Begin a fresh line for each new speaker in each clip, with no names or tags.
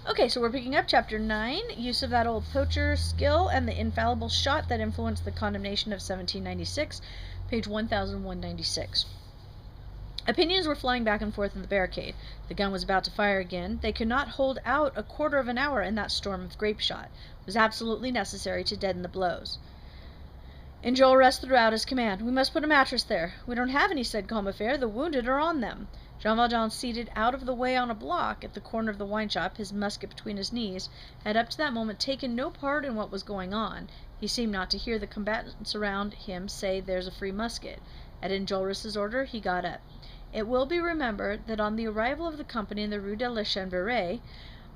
Okay, so we're picking up Chapter 9, use of that old poacher skill and the infallible shot that influenced the condemnation of 1796, page 1196. Opinions were flying back and forth in the barricade. The gun was about to fire again. They could not hold out a quarter of an hour in that storm of grape shot. It was absolutely necessary to deaden the blows. Enjolras threw out his command. "We must put a mattress there." "We don't have any," said Combeferre. "The wounded are on them." Jean Valjean, seated out of the way on a block at the corner of the wine shop, his musket between his knees, had up to that moment taken no part in what was going on. He seemed not to hear the combatants around him say, "There's a free musket." At Enjolras' order, he got up. It will be remembered that on the arrival of the company in the Rue de la Chanvrerie,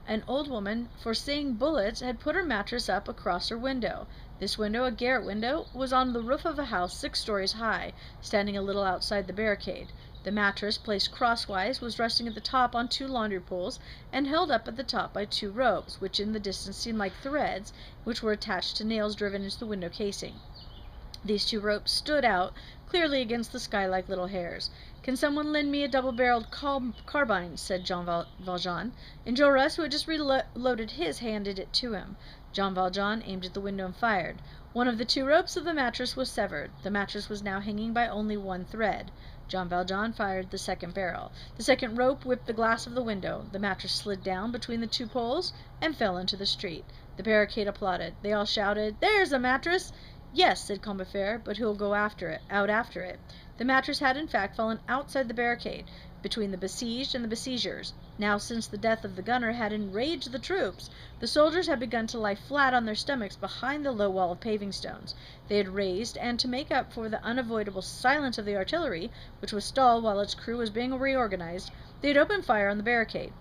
an old woman, foreseeing bullets, had put her mattress up across her window. This window, a garret window, was on the roof of a house 6 stories high, standing a little outside the barricade. The mattress, placed crosswise, was resting at the top on 2 laundry poles, and held up at the top by 2 ropes, which in the distance seemed like threads, which were attached to nails driven into the window casing. These 2 ropes stood out clearly against the sky like little hairs. "Can someone lend me a double-barreled carbine?" said Jean Valjean. Enjolras, who had just reloaded his, handed it to him. Jean Valjean aimed at the window and fired. One of the 2 ropes of the mattress was severed. The mattress was now hanging by only 1 thread. Jean Valjean fired the second barrel. The second rope whipped the glass of the window. The mattress slid down between the 2 poles and fell into the street. The barricade applauded. They all shouted, "There's a mattress!" "Yes," said Combeferre, "but who'll go out after it?" The mattress had in fact fallen outside the barricade, between the besieged and the besiegers. Now, since the death of the gunner had enraged the troops, the soldiers had begun to lie flat on their stomachs behind the low wall of paving stones. They had raised, and to make up for the unavoidable silence of the artillery, which was stalled while its crew was being reorganized, they had opened fire on the barricade.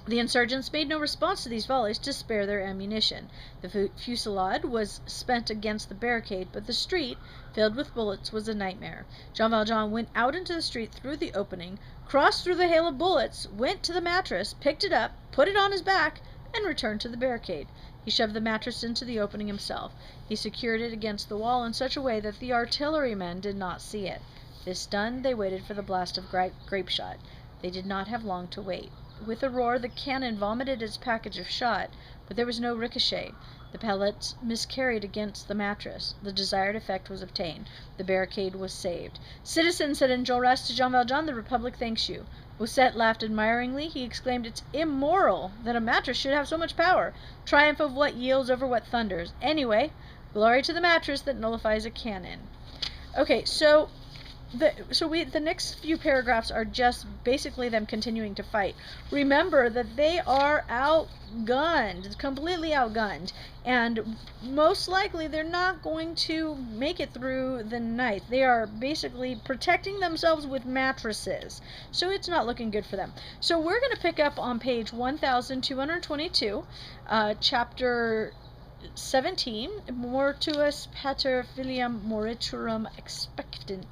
The insurgents made no response to these volleys to spare their ammunition. The fusillade was spent against the barricade, but the street, filled with bullets, was a nightmare. Jean Valjean went out into the street through the opening, crossed through the hail of bullets, went to the mattress, picked it up, put it on his back, and returned to the barricade. He shoved the mattress into the opening himself. He secured it against the wall in such a way that the artillerymen did not see it. This done, they waited for the blast of grape shot. They did not have long to wait. With a roar, the cannon vomited its package of shot, but there was no ricochet. The pellets miscarried against the mattress. The desired effect was obtained. The barricade was saved. "Citizen," said Enjolras to Jean Valjean, "the Republic thanks you." Bossuet laughed admiringly. He exclaimed, "It's immoral that a mattress should have so much power. Triumph of what yields over what thunders. Anyway, glory to the mattress that nullifies a cannon." Okay, so the next few paragraphs are just basically them continuing to fight. Remember that they are outgunned, completely outgunned, and most likely they're not going to make it through the night. They are basically protecting themselves with mattresses, so it's not looking good for them. So we're going to pick up on page 1222, chapter 17, Mortuus pater filiam moriturum expectant.